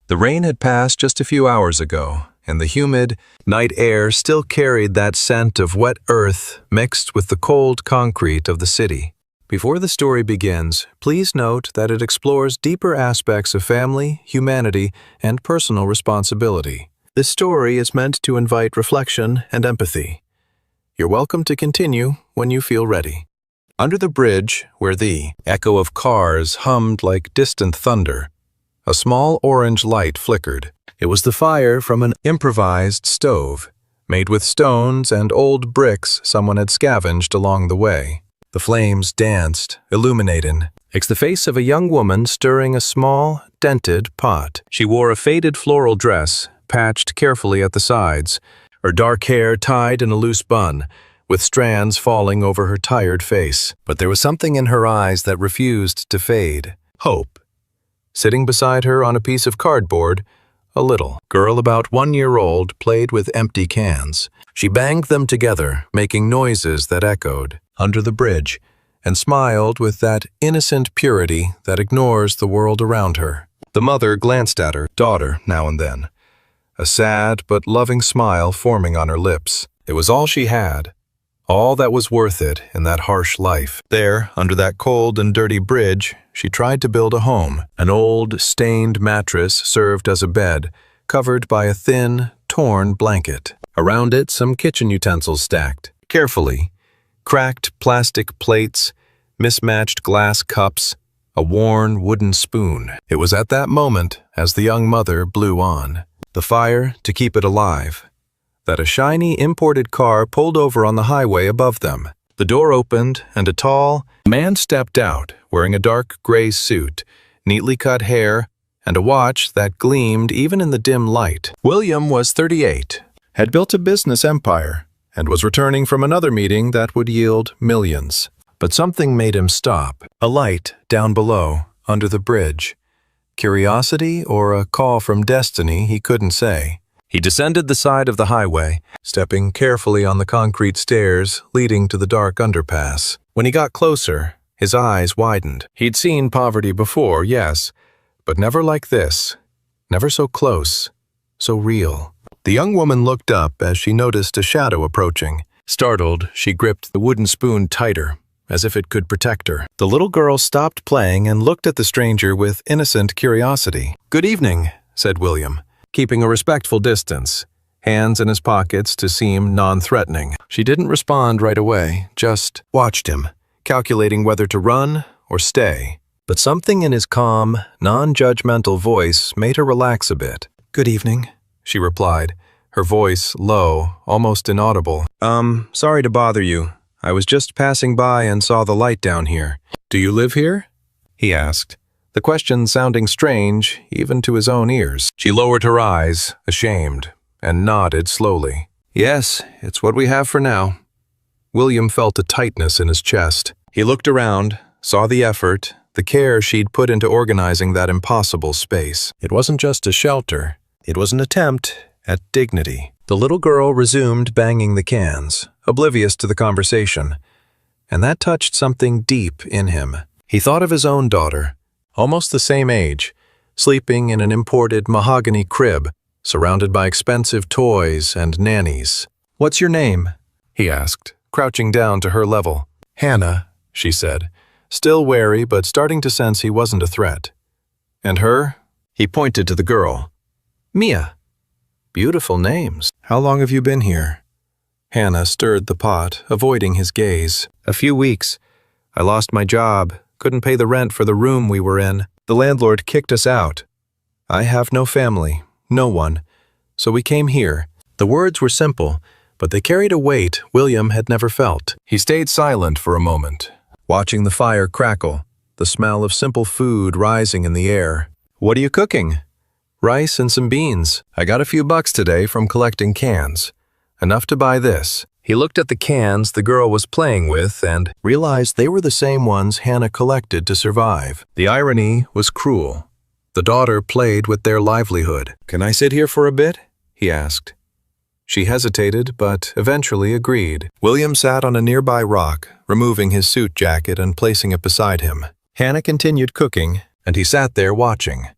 The rain had passed just a few hours ago, and the humid night air still carried that scent of wet earth mixed with the cold concrete of the city. Before the story begins, please note that it explores deeper aspects of family, humanity, and personal responsibility. This story is meant to invite reflection and empathy. You're welcome to continue when you feel ready. Under the bridge, where the echo of cars hummed like distant thunder, a small orange light flickered. It was the fire from an improvised stove, made with stones and old bricks someone had scavenged along the way. The flames danced, illuminating the face of a young woman stirring a small, dented pot. She wore a faded floral dress, patched carefully at the sides, her dark hair tied in a loose bun, with strands falling over her tired face. But there was something in her eyes that refused to fade. Hope. Sitting beside her on a piece of cardboard, a little girl about 1 year old played with empty cans. She banged them together, making noises that echoed under the bridge, and smiled with that innocent purity that ignores the world around her. The mother glanced at her daughter now and then, a sad but loving smile forming on her lips. It was all she had, all that was worth it in that harsh life. There, under that cold and dirty bridge, she tried to build a home. An old, stained mattress served as a bed, covered by a thin, torn blanket. Around it, some kitchen utensils stacked carefully. Cracked plastic plates, mismatched glass cups, a worn wooden spoon. It was at that moment, as the young mother blew on the fire to keep it alive, that a shiny imported car pulled over on the highway above them. The door opened, and a tall man stepped out, wearing a dark gray suit, neatly cut hair, and a watch that gleamed even in the dim light. William was 38, had built a business empire, and was returning from another meeting that would yield millions. But something made him stop. A light down below, under the bridge. Curiosity or a call from destiny, he couldn't say. He descended the side of the highway, stepping carefully on the concrete stairs leading to the dark underpass. When he got closer, his eyes widened. He'd seen poverty before, yes, but never like this. Never so close, so real. The young woman looked up as she noticed a shadow approaching. Startled, she gripped the wooden spoon tighter, as if it could protect her. The little girl stopped playing and looked at the stranger with innocent curiosity. "Good evening," said William, keeping a respectful distance, hands in his pockets to seem non-threatening. She didn't respond right away, just watched him, calculating whether to run or stay. But something in his calm, non-judgmental voice made her relax a bit. "Good evening," she replied, her voice low, almost inaudible. Sorry to bother you. I was just passing by and saw the light down here." "Do you live here?" he asked, the question sounding strange even to his own ears. She lowered her eyes, ashamed, and nodded slowly. "Yes, it's what we have for now." William felt a tightness in his chest. He looked around, saw the effort, the care she'd put into organizing that impossible space. It wasn't just a shelter. It was an attempt at dignity. The little girl resumed banging the cans, oblivious to the conversation, and that touched something deep in him. He thought of his own daughter, almost the same age, sleeping in an imported mahogany crib, surrounded by expensive toys and nannies. "What's your name?" he asked, crouching down to her level. "Hannah," she said, still wary but starting to sense he wasn't a threat. "And her?" He pointed to the girl. "Mia." "Beautiful names. How long have you been here?" Hannah stirred the pot, avoiding his gaze. "A few weeks. I lost my job, couldn't pay the rent for the room we were in. The landlord kicked us out. I have no family, no one, so we came here." The words were simple, but they carried a weight William had never felt. He stayed silent for a moment, watching the fire crackle, the smell of simple food rising in the air. "What are you cooking?" "Rice and some beans. I got a few bucks today from collecting cans. Enough to buy this." He looked at the cans the girl was playing with and realized they were the same ones Hannah collected to survive. The irony was cruel. The daughter played with their livelihood. "Can I sit here for a bit?" he asked. She hesitated, but eventually agreed. William sat on a nearby rock, removing his suit jacket and placing it beside him. Hannah continued cooking, and he sat there watching.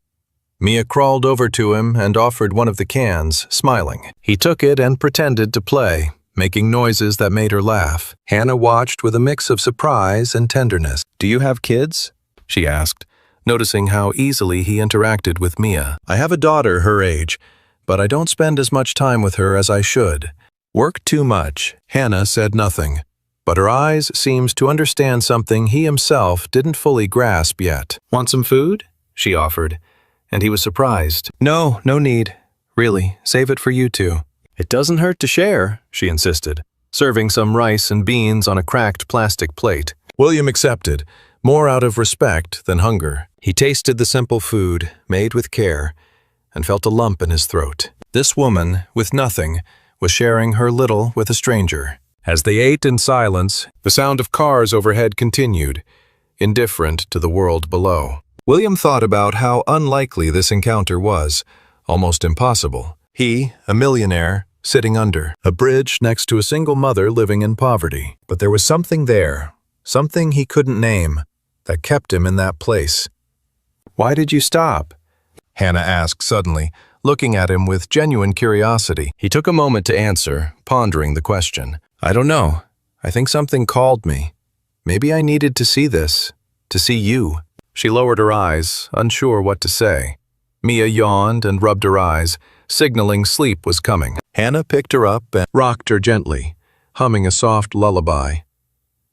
Mia crawled over to him and offered one of the cans, smiling. He took it and pretended to play, making noises that made her laugh. Hannah watched with a mix of surprise and tenderness. "Do you have kids?" she asked, noticing how easily he interacted with Mia. "I have a daughter her age, but I don't spend as much time with her as I should. Work too much." Hannah said nothing, but her eyes seemed to understand something he himself didn't fully grasp yet. "Want some food?" she offered, and he was surprised. "No, no need. Really, save it for you two." "It doesn't hurt to share," she insisted, serving some rice and beans on a cracked plastic plate. William accepted, more out of respect than hunger. He tasted the simple food, made with care, and felt a lump in his throat. This woman, with nothing, was sharing her little with a stranger. As they ate in silence, the sound of cars overhead continued, indifferent to the world below. William thought about how unlikely this encounter was, almost impossible. He, a millionaire, sitting under a bridge next to a single mother living in poverty. But there was something there, something he couldn't name, that kept him in that place. "Why did you stop?" Hannah asked suddenly, looking at him with genuine curiosity. He took a moment to answer, pondering the question. "I don't know. I think something called me. Maybe I needed to see this, to see you." She lowered her eyes, unsure what to say. Mia yawned and rubbed her eyes, signaling sleep was coming. Hannah picked her up and rocked her gently, humming a soft lullaby.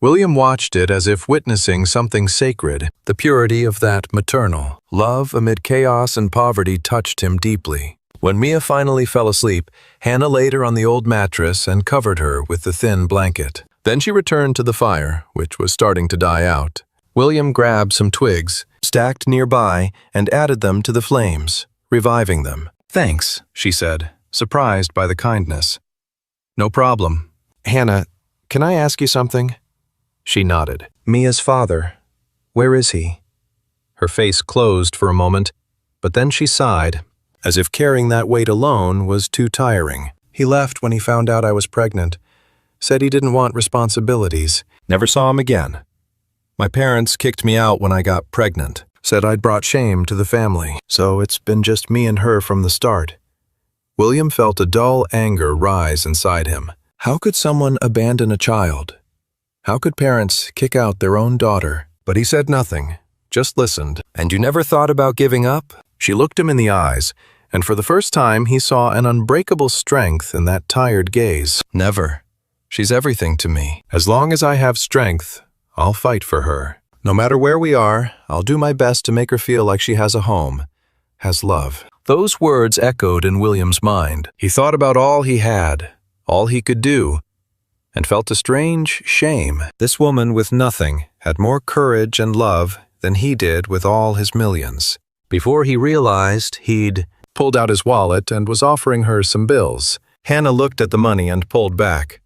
William watched it as if witnessing something sacred. The purity of that maternal love amid chaos and poverty touched him deeply. When Mia finally fell asleep, Hannah laid her on the old mattress and covered her with the thin blanket. Then she returned to the fire, which was starting to die out. William grabbed some twigs, stacked nearby, and added them to the flames, reviving them. "Thanks," she said, surprised by the kindness. "No problem. Hannah, can I ask you something?" She nodded. "Mia's father, where is he?" Her face closed for a moment, but then she sighed, as if carrying that weight alone was too tiring. "He left when he found out I was pregnant. Said he didn't want responsibilities. Never saw him again. My parents kicked me out when I got pregnant. Said I'd brought shame to the family, so it's been just me and her from the start." William felt a dull anger rise inside him. How could someone abandon a child? How could parents kick out their own daughter? But he said nothing, just listened. "And you never thought about giving up?" She looked him in the eyes, and for the first time he saw an unbreakable strength in that tired gaze. "Never. She's everything to me. As long as I have strength, I'll fight for her. No matter where we are, I'll do my best to make her feel like she has a home, has love." Those words echoed in William's mind. He thought about all he had, all he could do, and felt a strange shame. This woman with nothing had more courage and love than he did with all his millions. Before he realized, he'd pulled out his wallet and was offering her some bills. Hannah looked at the money and pulled back.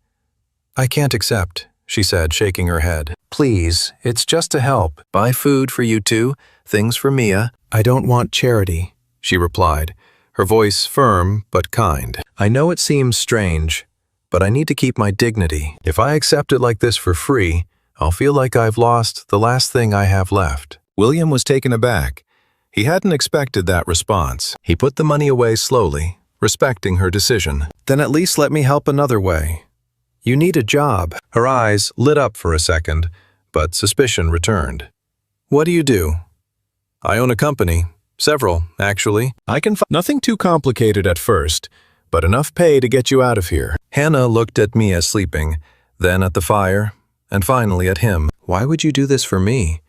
"I can't accept," she said, shaking her head. "Please, it's just to help. Buy food for you two, things for Mia." "I don't want charity," she replied, her voice firm but kind. "I know it seems strange, but I need to keep my dignity. If I accept it like this for free, I'll feel like I've lost the last thing I have left." William was taken aback. He hadn't expected that response. He put the money away slowly, respecting her decision. "Then at least let me help another way. You need a job." Her eyes lit up for a second, but suspicion returned. "What do you do?" "I own a company. Several, actually. I can find nothing too complicated at first, but enough pay to get you out of here." Hannah looked at Mia sleeping, then at the fire, and finally at him. "Why would you do this for me?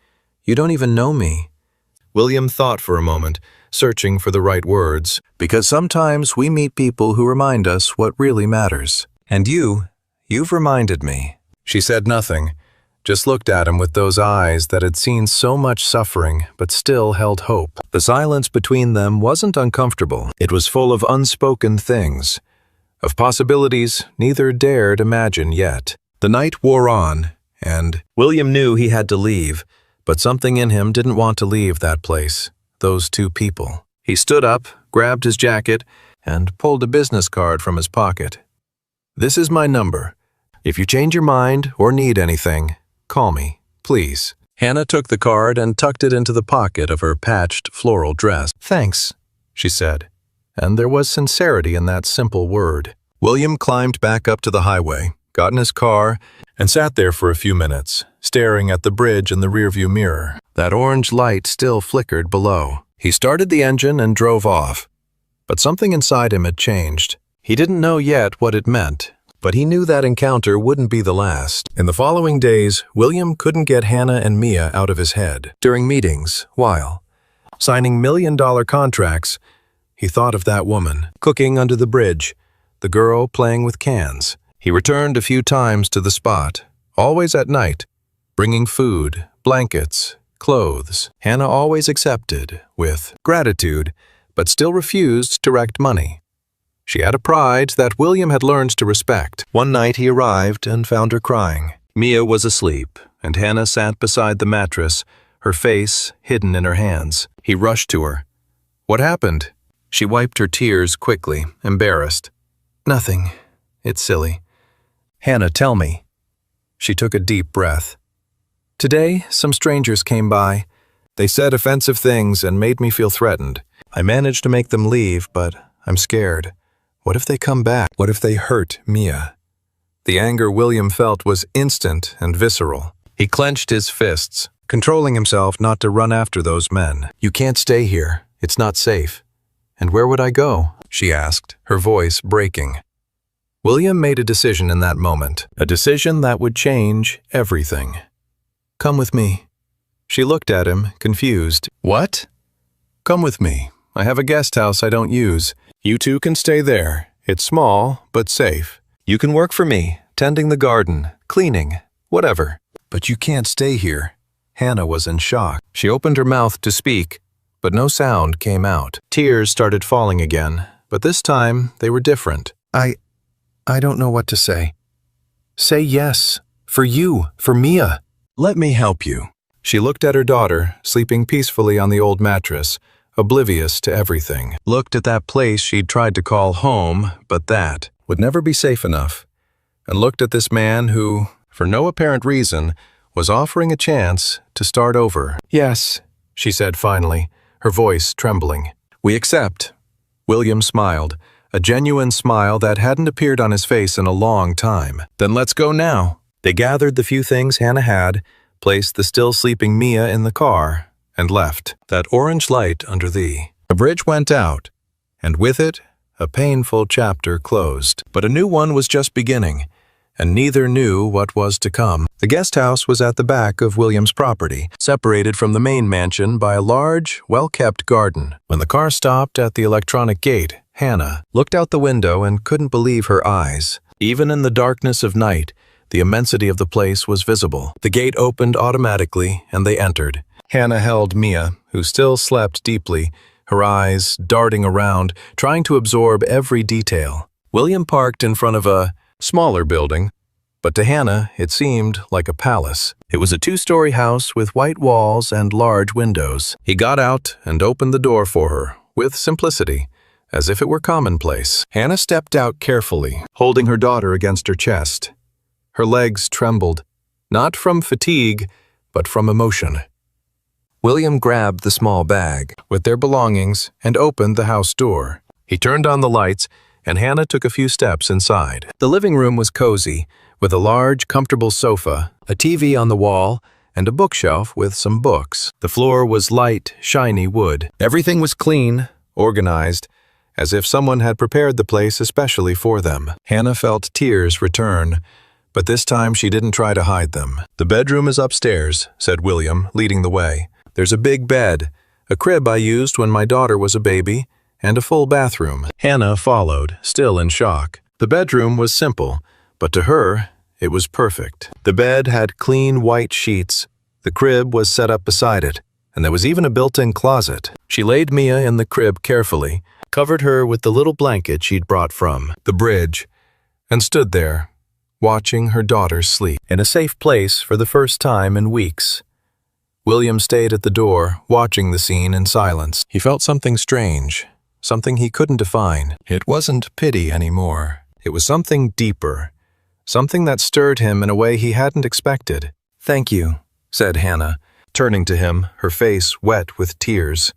You don't even know me." William thought for a moment, searching for the right words. "Because sometimes we meet people who remind us what really matters. And you've reminded me." She said nothing, just looked at him with those eyes that had seen so much suffering but still held hope. The silence between them wasn't uncomfortable. It was full of unspoken things, of possibilities neither dared imagine yet. The night wore on, and William knew he had to leave, but something in him didn't want to leave that place, those two people. He stood up, grabbed his jacket, and pulled a business card from his pocket. "This is my number. If you change your mind or need anything, call me, please." Hannah took the card and tucked it into the pocket of her patched floral dress. "Thanks," she said, and there was sincerity in that simple word. William climbed back up to the highway, got in his car, and sat there for a few minutes, staring at the bridge in the rearview mirror. That orange light still flickered below. He started the engine and drove off. But something inside him had changed. He didn't know yet what it meant, but he knew that encounter wouldn't be the last. In the following days, William couldn't get Hannah and Mia out of his head. During meetings, while signing million-dollar contracts, he thought of that woman, cooking under the bridge, the girl playing with cans. He returned a few times to the spot, always at night, bringing food, blankets, clothes. Hannah always accepted, with gratitude, but still refused to direct money. She had a pride that William had learned to respect. One night he arrived and found her crying. Mia was asleep, and Hannah sat beside the mattress, her face hidden in her hands. He rushed to her. "What happened?" She wiped her tears quickly, embarrassed. "Nothing. It's silly." "Hannah, tell me." She took a deep breath. "Today, some strangers came by. They said offensive things and made me feel threatened. I managed to make them leave, but I'm scared. What if they come back? What if they hurt Mia?" The anger William felt was instant and visceral. He clenched his fists, controlling himself not to run after those men. "You can't stay here. It's not safe." "And where would I go?" she asked, her voice breaking. William made a decision in that moment, a decision that would change everything. "Come with me." She looked at him, confused. "What?" "Come with me. I have a guest house I don't use. You two can stay there. It's small, but safe. You can work for me, tending the garden, cleaning, whatever. But you can't stay here." Hannah was in shock. She opened her mouth to speak, but no sound came out. Tears started falling again, but this time they were different. I don't know what to say." "Say yes. For you. For Mia." "Let me help you." She looked at her daughter, sleeping peacefully on the old mattress, oblivious to everything. Looked at that place she'd tried to call home, but that would never be safe enough. And looked at this man who, for no apparent reason, was offering a chance to start over. "Yes," she said finally, her voice trembling. "We accept." William smiled, a genuine smile that hadn't appeared on his face in a long time. "Then let's go now." They gathered the few things Hannah had, placed the still sleeping Mia in the car, and left. That orange light under the bridge went out, and with it, a painful chapter closed. But a new one was just beginning, and neither knew what was to come. The guest house was at the back of William's property, separated from the main mansion by a large, well-kept garden. When the car stopped at the electronic gate, Hannah looked out the window and couldn't believe her eyes. Even in the darkness of night, the immensity of the place was visible. The gate opened automatically, and they entered. Hannah held Mia, who still slept deeply, her eyes darting around, trying to absorb every detail. William parked in front of a smaller building, but to Hannah it seemed like a palace. It was a two-story house with white walls and large windows. He got out and opened the door for her, with simplicity, as if it were commonplace. Hannah stepped out carefully, holding her daughter against her chest. Her legs trembled, not from fatigue, but from emotion. William grabbed the small bag with their belongings and opened the house door. He turned on the lights, and Hannah took a few steps inside. The living room was cozy, with a large, comfortable sofa, a TV on the wall, and a bookshelf with some books. The floor was light, shiny wood. Everything was clean, organized, as if someone had prepared the place especially for them. Hannah felt tears return, but this time she didn't try to hide them. "The bedroom is upstairs," said William, leading the way. "There's a big bed, a crib I used when my daughter was a baby, and a full bathroom." Hannah followed, still in shock. The bedroom was simple, but to her, it was perfect. The bed had clean white sheets, the crib was set up beside it, and there was even a built-in closet. She laid Mia in the crib carefully, covered her with the little blanket she'd brought from the bridge, and stood there, watching her daughter sleep, in a safe place for the first time in weeks. William stayed at the door, watching the scene in silence. He felt something strange, something he couldn't define. It wasn't pity anymore. It was something deeper, something that stirred him in a way he hadn't expected. "Thank you," said Hannah, turning to him, her face wet with tears.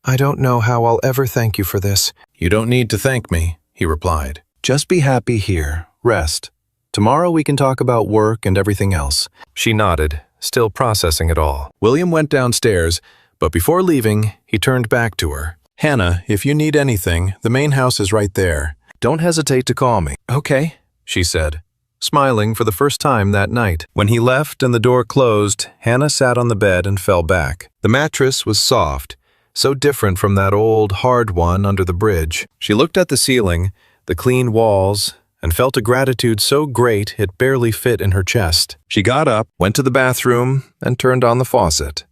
I don't know how I'll ever thank you for this. You don't need to thank me, he replied. Just be happy here. Rest. Tomorrow we can talk about work and everything else. She nodded, still processing it all. William went downstairs, but before leaving, he turned back to her. Hannah, if you need anything, the main house is right there. Don't hesitate to call me. Okay, she said, smiling for the first time that night. When he left and the door closed, Hannah sat on the bed and fell back. The mattress was soft, so different from that old, hard one under the bridge. She looked at the ceiling, the clean walls, and felt a gratitude so great it barely fit in her chest. She got up, went to the bathroom, and turned on the faucet.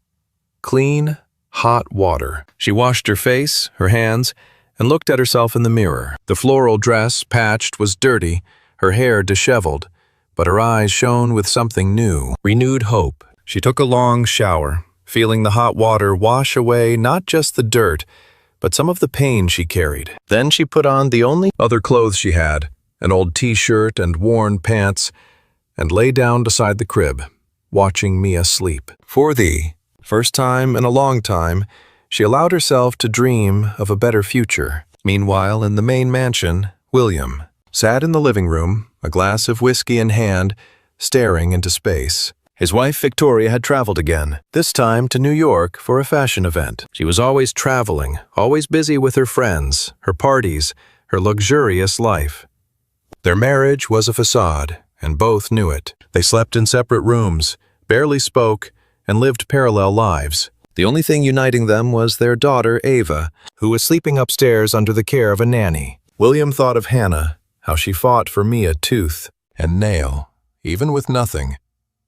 Clean, hot water. She washed her face, her hands, and looked at herself in the mirror. The floral dress, patched, was dirty, her hair disheveled, but her eyes shone with something new, renewed hope. She took a long shower, feeling the hot water wash away not just the dirt, but some of the pain she carried. Then she put on the only other clothes she had, an old t-shirt and worn pants, and lay down beside the crib, watching Mia sleep. For the first time in a long time, she allowed herself to dream of a better future. Meanwhile, in the main mansion, William sat in the living room, a glass of whiskey in hand, staring into space. His wife Victoria had traveled again, this time to New York for a fashion event. She was always traveling, always busy with her friends, her parties, her luxurious life. Their marriage was a facade, and both knew it. They slept in separate rooms, barely spoke, and lived parallel lives. The only thing uniting them was their daughter, Ava, who was sleeping upstairs under the care of a nanny. William thought of Hannah, how she fought for Mia tooth and nail, even with nothing,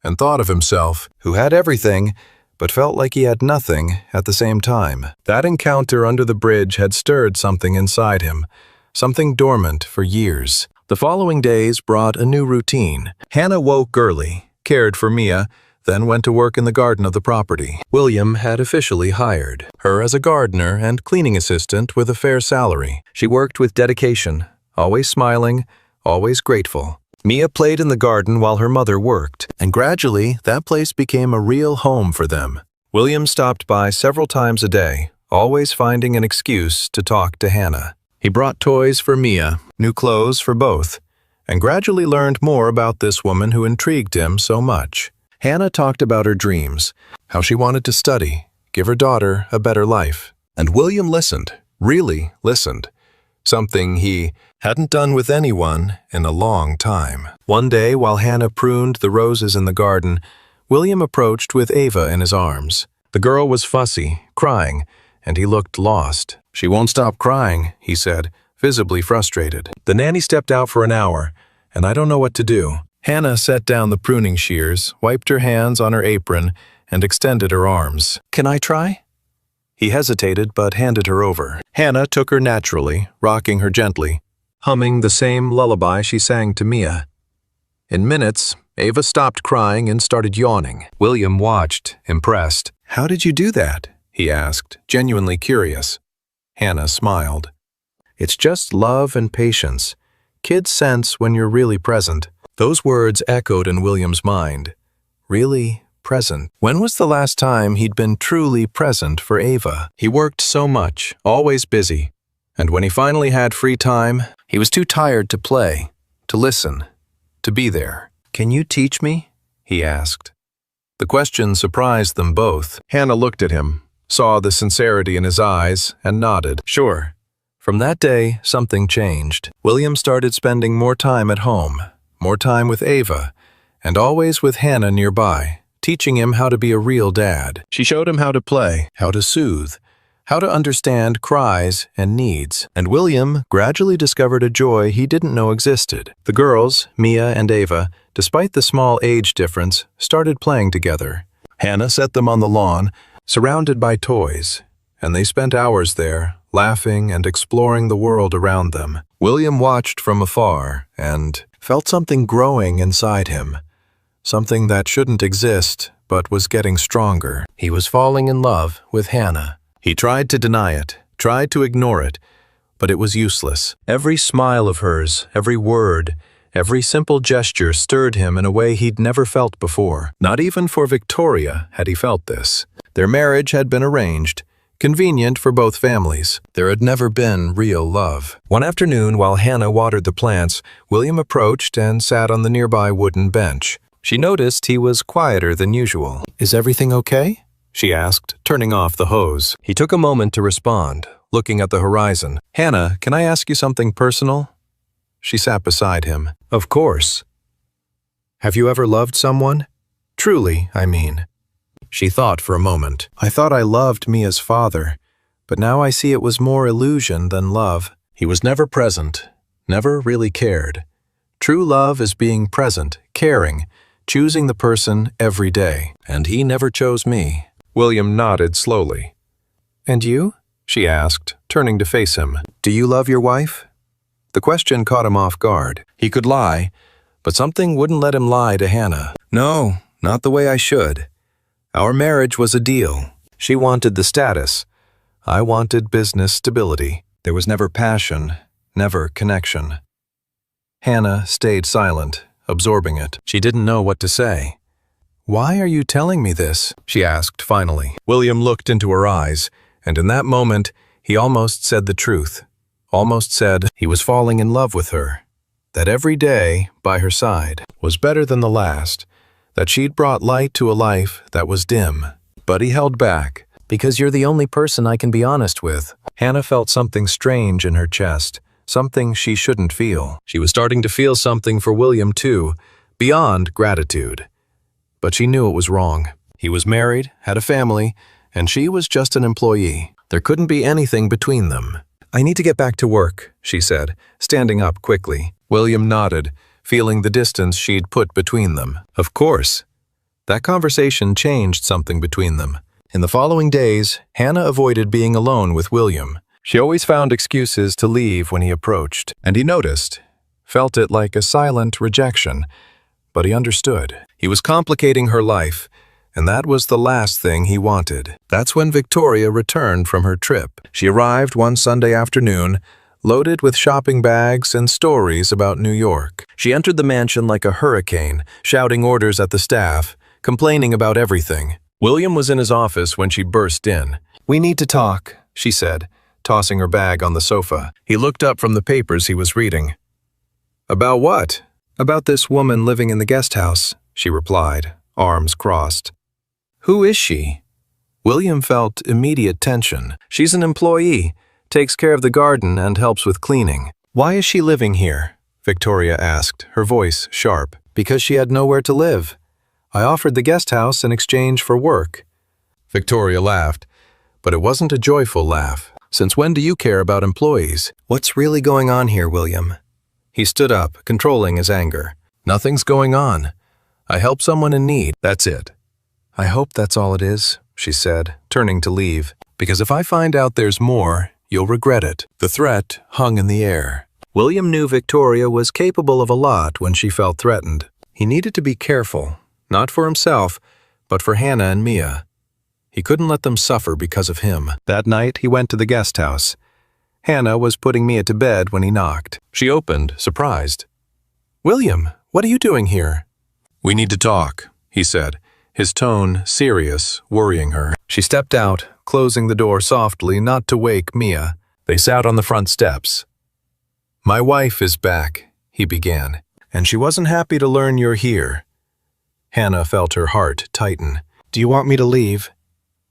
and thought of himself, who had everything, but felt like he had nothing at the same time. That encounter under the bridge had stirred something inside him, something dormant for years. The following days brought a new routine. Hannah woke early, cared for Mia, then went to work in the garden of the property. William had officially hired her as a gardener and cleaning assistant with a fair salary. She worked with dedication, always smiling, always grateful. Mia played in the garden while her mother worked, and gradually that place became a real home for them. William stopped by several times a day, always finding an excuse to talk to Hannah. He brought toys for Mia, new clothes for both, and gradually learned more about this woman who intrigued him so much. Hannah talked about her dreams, how she wanted to study, give her daughter a better life. And William listened, really listened, something he hadn't done with anyone in a long time. One day, while Hannah pruned the roses in the garden, William approached with Ava in his arms. The girl was fussy, crying, and he looked lost. She won't stop crying, he said, visibly frustrated. The nanny stepped out for an hour, and I don't know what to do. Hannah set down the pruning shears, wiped her hands on her apron, and extended her arms. Can I try? He hesitated but handed her over. Hannah took her naturally, rocking her gently, humming the same lullaby she sang to Mia. In minutes, Ava stopped crying and started yawning. William watched, impressed. How did you do that? He asked, genuinely curious. Hannah smiled. It's just love and patience. Kids sense when you're really present. Those words echoed in William's mind. Really present. When was the last time he'd been truly present for Ava? He worked so much, always busy. And when he finally had free time, he was too tired to play, to listen, to be there. Can you teach me? He asked. The question surprised them both. Hannah looked at him, saw the sincerity in his eyes, and nodded. Sure. From that day, something changed. William started spending more time at home, more time with Ava, and always with Hannah nearby, teaching him how to be a real dad. She showed him how to play, how to soothe, how to understand cries and needs. And William gradually discovered a joy he didn't know existed. The girls, Mia and Ava, despite the small age difference, started playing together. Hannah set them on the lawn, surrounded by toys, and they spent hours there, laughing and exploring the world around them. William watched from afar and felt something growing inside him, something that shouldn't exist but was getting stronger. He was falling in love with Hannah. He tried to deny it, tried to ignore it, but it was useless. Every smile of hers, every word, every simple gesture stirred him in a way he'd never felt before. Not even for Victoria had he felt this. Their marriage had been arranged, Convenient for both families. There had never been real love. One afternoon, while Hannah watered the plants, William approached and sat on the nearby wooden bench. She noticed he was quieter than usual. "Is everything okay?" she asked, turning off the hose. He took a moment to respond, looking at the horizon. "Hannah, can I ask you something personal?" She sat beside him. "Of course." "Have you ever loved someone? Truly, I mean." She thought for a moment. "I thought I loved Mia's father, but now I see it was more illusion than love. He was never present, never really cared. True love is being present, caring, choosing the person every day. And he never chose me." William nodded slowly. "And you?" she asked, turning to face him. "Do you love your wife?" The question caught him off guard. He could lie, but something wouldn't let him lie to Hannah. "No, not the way I should. Our marriage was a deal. She wanted the status. I wanted business stability. There was never passion, never connection." Hannah stayed silent, absorbing it. She didn't know what to say. "Why are you telling me this?" she asked finally. William looked into her eyes, and in that moment, he almost said the truth. Almost said he was falling in love with her. That every day, by her side, was better than the last. That she'd brought light to a life that was dim. But he held back. "Because you're the only person I can be honest with." Hannah felt something strange in her chest, something she shouldn't feel. She was starting to feel something for William too, beyond gratitude. But she knew it was wrong. He was married, had a family, and she was just an employee. There couldn't be anything between them. "I need to get back to work," she said, standing up quickly. William nodded, feeling the distance she'd put between them. Of course. That conversation changed something between them. In the following days, Hannah avoided being alone with William. She always found excuses to leave when he approached, and he noticed, felt it like a silent rejection, but he understood. He was complicating her life, and that was the last thing he wanted. That's when Victoria returned from her trip. She arrived one Sunday afternoon, loaded with shopping bags and stories about New York. She entered the mansion like a hurricane, shouting orders at the staff, complaining about everything. William was in his office when she burst in. "We need to talk," she said, tossing her bag on the sofa. He looked up from the papers he was reading. "About what?" "About this woman living in the guest house," she replied, arms crossed. "Who is she?" William felt immediate tension. "She's an employee. Takes care of the garden and helps with cleaning." "Why is she living here?" Victoria asked, her voice sharp. "Because she had nowhere to live. I offered the guest house in exchange for work." Victoria laughed, but it wasn't a joyful laugh. "Since when do you care about employees?" "What's really going on here, William?" He stood up, controlling his anger. "Nothing's going on. I help someone in need, that's it." "I hope that's all it is," she said, turning to leave. "Because if I find out there's more, you'll regret it." The threat hung in the air. William knew Victoria was capable of a lot when she felt threatened. He needed to be careful, not for himself, but for Hannah and Mia. He couldn't let them suffer because of him. That night, he went to the guest house. Hannah was putting Mia to bed when he knocked. She opened, surprised. "William, what are you doing here?" "We need to talk," he said, his tone serious, worrying her. She stepped out, closing the door softly not to wake Mia. They sat on the front steps. "My wife is back," he began, "and she wasn't happy to learn you're here." Hannah felt her heart tighten. "Do you want me to leave?"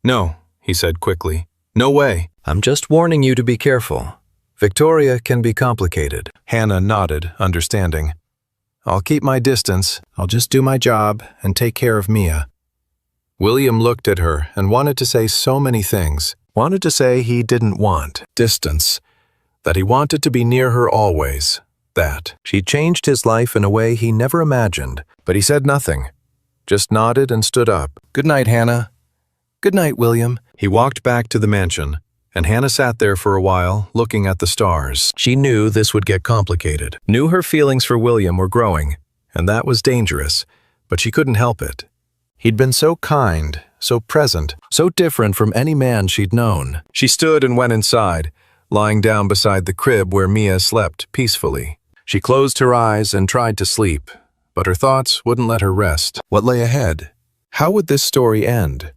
"No," he said quickly. "No way. I'm just warning you to be careful. Victoria can be complicated." Hannah nodded, understanding. "I'll keep my distance. I'll just do my job and take care of Mia." William looked at her and wanted to say so many things. Wanted to say he didn't want distance, that he wanted to be near her always, that she changed his life in a way he never imagined, but he said nothing, just nodded and stood up. "Good night, Hannah." "Good night, William." He walked back to the mansion, and Hannah sat there for a while, looking at the stars. She knew this would get complicated, knew her feelings for William were growing, and that was dangerous, but she couldn't help it. He'd been so kind, so present, so different from any man she'd known. She stood and went inside, lying down beside the crib where Mia slept peacefully. She closed her eyes and tried to sleep, but her thoughts wouldn't let her rest. What lay ahead? How would this story end?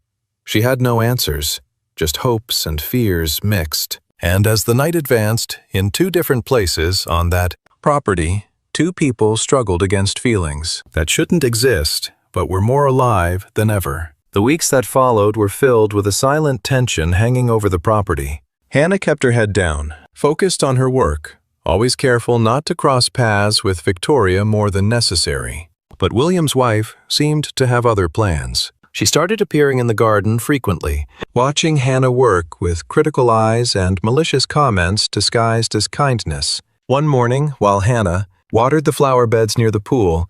She had no answers. just hopes and fears mixed. And as the night advanced, in two different places on that property, two people struggled against feelings that shouldn't exist, but were more alive than ever. The weeks that followed were filled with a silent tension hanging over the property. Hannah kept her head down, focused on her work, always careful not to cross paths with Victoria more than necessary. But William's wife seemed to have other plans. She started appearing in the garden frequently, watching Hannah work with critical eyes and malicious comments disguised as kindness. One morning, while Hannah watered the flower beds near the pool,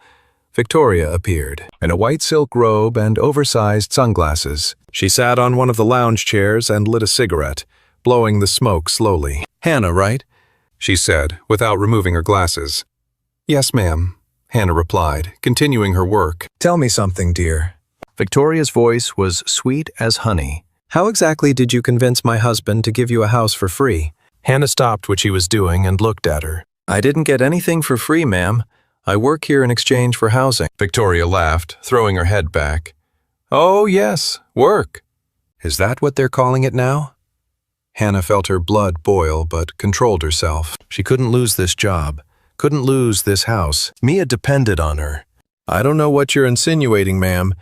Victoria appeared, in a white silk robe and oversized sunglasses. She sat on one of the lounge chairs and lit a cigarette, blowing the smoke slowly. "Hannah, right?" she said, without removing her glasses. "Yes, ma'am," Hannah replied, continuing her work. "Tell me something, dear." Victoria's voice was sweet as honey. "How exactly did you convince my husband to give you a house for free?" Hannah stopped what she was doing and looked at her. "I didn't get anything for free, ma'am. I work here in exchange for housing." Victoria laughed, throwing her head back. "Oh, yes, work. Is that what they're calling it now?" Hannah felt her blood boil but controlled herself. She couldn't lose this job, couldn't lose this house. Mia depended on her. "I don't know what you're insinuating, ma'am,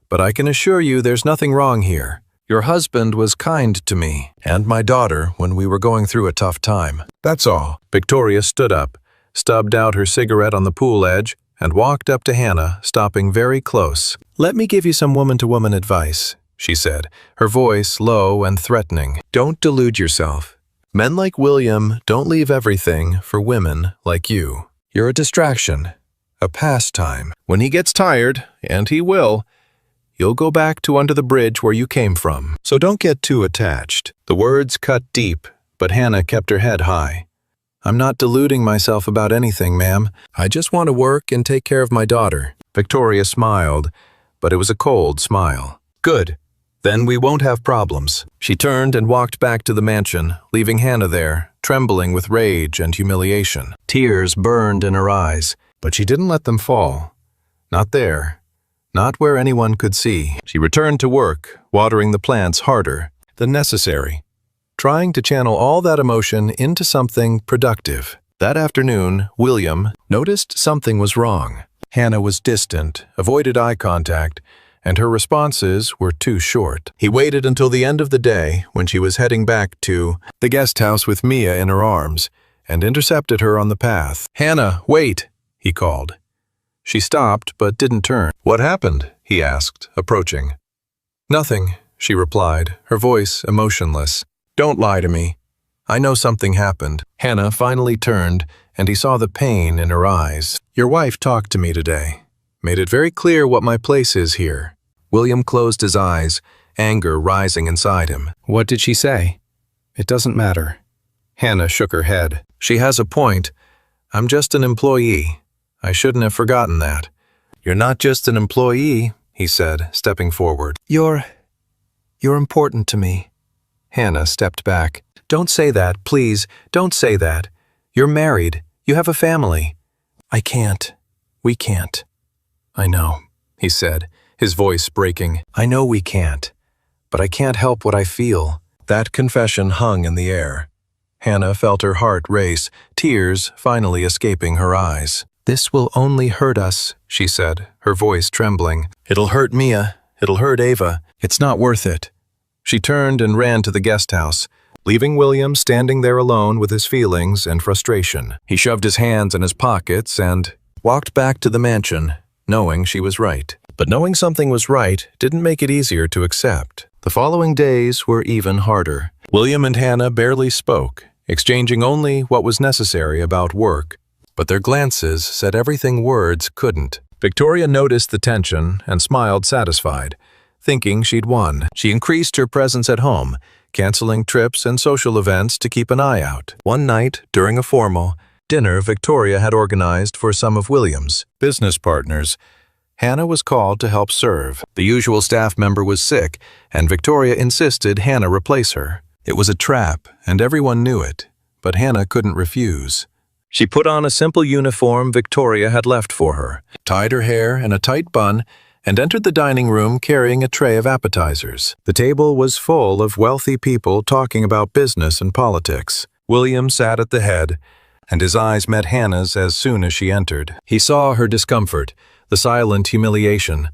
but I can assure you there's nothing wrong here. Your husband was kind to me and my daughter when we were going through a tough time. That's all." Victoria stood up, stubbed out her cigarette on the pool edge, and walked up to Hannah, stopping very close. "Let me give you some woman-to-woman advice," she said, her voice low and threatening. "Don't delude yourself. Men like William don't leave everything for women like you. You're a distraction, a pastime. When he gets tired, and he will, you'll go back to under the bridge where you came from. So don't get too attached." The words cut deep, but Hannah kept her head high. "I'm not deluding myself about anything, ma'am. I just want to work and take care of my daughter." Victoria smiled, but it was a cold smile. "Good. Then we won't have problems." She turned and walked back to the mansion, leaving Hannah there, trembling with rage and humiliation. Tears burned in her eyes, but she didn't let them fall. Not there. Not where anyone could see. She returned to work, watering the plants harder than necessary, trying to channel all that emotion into something productive. That afternoon, William noticed something was wrong. Hannah was distant, avoided eye contact, and her responses were too short. He waited until the end of the day, when she was heading back to the guest house with Mia in her arms, and intercepted her on the path. "Hannah, wait!" he called. She stopped but didn't turn. "What happened?" he asked, approaching. "Nothing," she replied, her voice emotionless. "Don't lie to me. I know something happened." Hannah finally turned, and he saw the pain in her eyes. "Your wife talked to me today. Made it very clear what my place is here." William closed his eyes, anger rising inside him. "What did she say?" "It doesn't matter." Hannah shook her head. "She has a point. I'm just an employee. I shouldn't have forgotten that." "You're not just an employee," he said, stepping forward. You're important to me." Hannah stepped back. "Don't say that, please. Don't say that. You're married. You have a family." "I can't. We can't." "I know," he said, his voice breaking. "I know we can't, but I can't help what I feel." That confession hung in the air. Hannah felt her heart race, tears finally escaping her eyes. "This will only hurt us," she said, her voice trembling. "It'll hurt Mia. It'll hurt Ava. It's not worth it." She turned and ran to the guest house, leaving William standing there alone with his feelings and frustration. He shoved his hands in his pockets and walked back to the mansion, knowing she was right. But knowing something was right didn't make it easier to accept. The following days were even harder. William and Hannah barely spoke, exchanging only what was necessary about work. But their glances said everything words couldn't. Victoria noticed the tension and smiled satisfied, thinking she'd won. She increased her presence at home, canceling trips and social events to keep an eye out. One night, during a formal dinner Victoria had organized for some of William's business partners, Hannah was called to help serve. The usual staff member was sick, and Victoria insisted Hannah replace her. It was a trap, and everyone knew it, but Hannah couldn't refuse. She put on a simple uniform Victoria had left for her, tied her hair in a tight bun, and entered the dining room carrying a tray of appetizers. The table was full of wealthy people talking about business and politics. William sat at the head, and his eyes met Hannah's as soon as she entered. He saw her discomfort, the silent humiliation,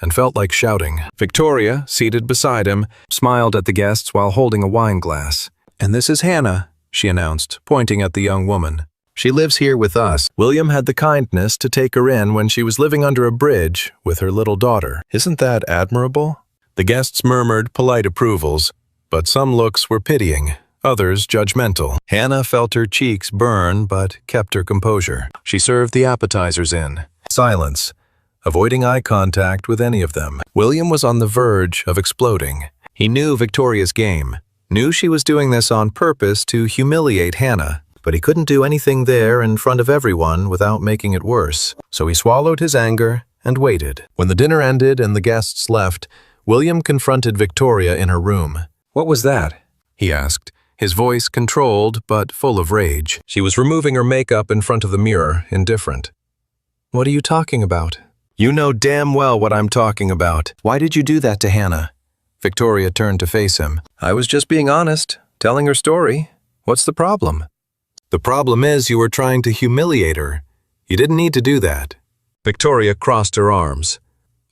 and felt like shouting. Victoria, seated beside him, smiled at the guests while holding a wine glass. "And this is Hannah," she announced, pointing at the young woman. "She lives here with us." William had the kindness to take her in when she was living under a bridge with her little daughter. "Isn't that admirable?" The guests murmured polite approvals, but some looks were pitying, others judgmental. Hannah felt her cheeks burn but kept her composure. She served the appetizers in silence, avoiding eye contact with any of them. William was on the verge of exploding. He knew Victoria's game, knew she was doing this on purpose to humiliate Hannah, but he couldn't do anything there in front of everyone without making it worse. So he swallowed his anger and waited. When the dinner ended and the guests left, William confronted Victoria in her room. "What was that?" he asked, his voice controlled but full of rage. She was removing her makeup in front of the mirror, indifferent. "What are you talking about?" "You know damn well what I'm talking about. Why did you do that to Hannah?" Victoria turned to face him. "I was just being honest, telling her story. What's the problem?" "The problem is you were trying to humiliate her. You didn't need to do that." Victoria crossed her arms.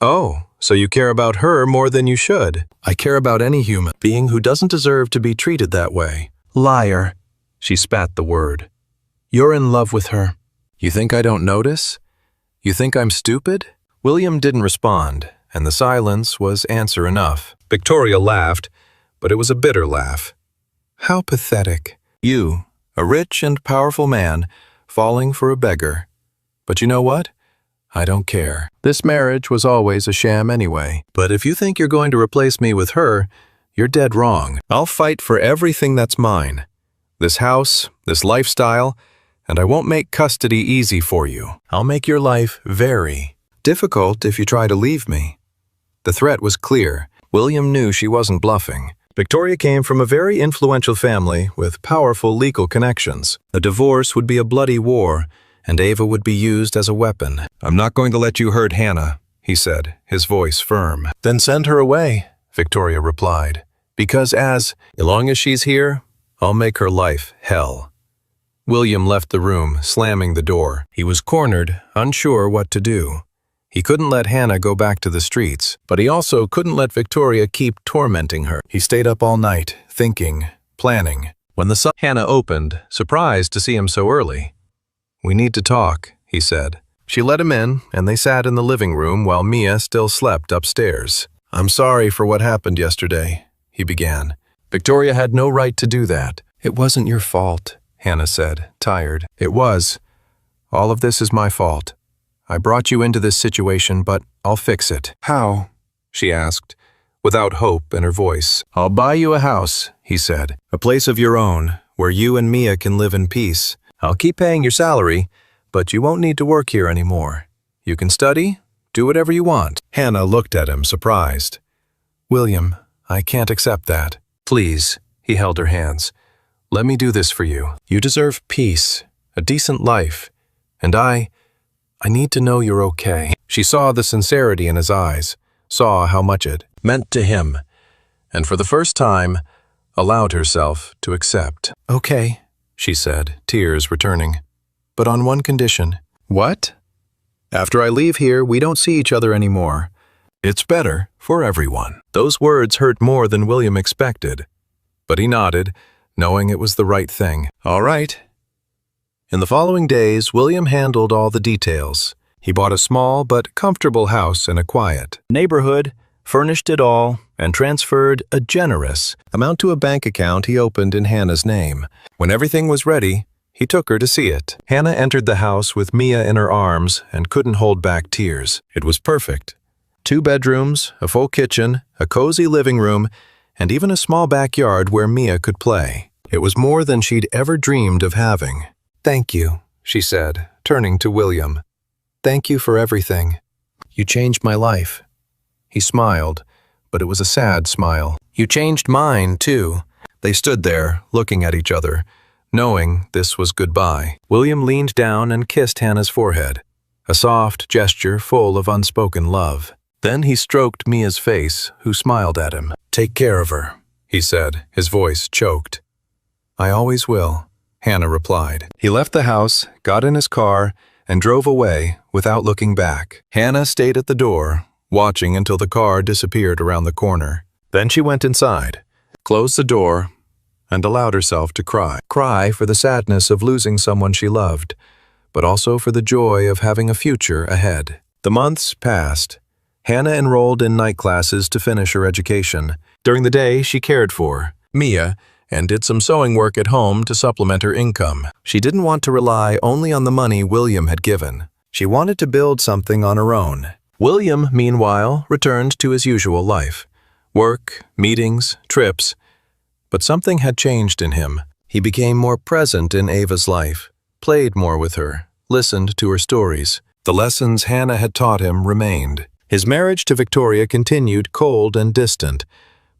"Oh, so you care about her more than you should." "I care about any human being who doesn't deserve to be treated that way." "Liar." She spat the word. "You're in love with her. You think I don't notice? You think I'm stupid?" William didn't respond, and the silence was answer enough. Victoria laughed, but it was a bitter laugh. "How pathetic. You, a rich and powerful man, falling for a beggar. But you know what? I don't care. This marriage was always a sham anyway. But if you think you're going to replace me with her, you're dead wrong. I'll fight for everything that's mine. This house, this lifestyle, and I won't make custody easy for you. I'll make your life very difficult if you try to leave me." The threat was clear. William knew she wasn't bluffing. Victoria came from a very influential family with powerful legal connections. A divorce would be a bloody war, and Ava would be used as a weapon. "I'm not going to let you hurt Hannah," he said, his voice firm. "Then send her away," Victoria replied. "Because as long as she's here, I'll make her life hell." William left the room, slamming the door. He was cornered, unsure what to do. He couldn't let Hannah go back to the streets, but he also couldn't let Victoria keep tormenting her. He stayed up all night, thinking, planning. When the sun, Hannah opened, surprised to see him so early. "We need to talk," he said. She let him in, and they sat in the living room while Mia still slept upstairs. "I'm sorry for what happened yesterday," he began. "Victoria had no right to do that." "It wasn't your fault," Hannah said, tired. "It was. All of this is my fault. I brought you into this situation, but I'll fix it." "How?" she asked, without hope in her voice. "I'll buy you a house," he said, "a place of your own, where you and Mia can live in peace. I'll keep paying your salary, but you won't need to work here anymore. You can study, do whatever you want." Hannah looked at him, surprised. "William, I can't accept that." "Please," he held her hands. "Let me do this for you. You deserve peace, a decent life, and I need to know you're okay." She saw the sincerity in his eyes, saw how much it meant to him, and for the first time, allowed herself to accept. "Okay," she said, tears returning. "But on one condition." "What?" "After I leave here, we don't see each other anymore. It's better for everyone." Those words hurt more than William expected, but he nodded, knowing it was the right thing. "All right." In the following days, William handled all the details. He bought a small but comfortable house in a quiet neighborhood, furnished it all, and transferred a generous amount to a bank account he opened in Hannah's name. When everything was ready, he took her to see it. Hannah entered the house with Mia in her arms and couldn't hold back tears. It was perfect. 2 bedrooms, a full kitchen, a cozy living room, and even a small backyard where Mia could play. It was more than she'd ever dreamed of having. "Thank you," she said, turning to William. "Thank you for everything. You changed my life." He smiled, but it was a sad smile. "You changed mine, too." They stood there, looking at each other, knowing this was goodbye. William leaned down and kissed Hannah's forehead, a soft gesture full of unspoken love. Then he stroked Mia's face, who smiled at him. "Take care of her," he said, his voice choked. "I always will," Hannah replied. He left the house, got in his car, and drove away without looking back. Hannah stayed at the door, watching until the car disappeared around the corner. Then she went inside, closed the door, and allowed herself to cry. Cry for the sadness of losing someone she loved, but also for the joy of having a future ahead. The months passed. Hannah enrolled in night classes to finish her education. During the day, she cared for Mia and did some sewing work at home to supplement her income. She didn't want to rely only on the money William had given. She wanted to build something on her own. William, meanwhile, returned to his usual life. Work, meetings, trips. But something had changed in him. He became more present in Ava's life, played more with her, listened to her stories. The lessons Hannah had taught him remained. His marriage to Victoria continued cold and distant,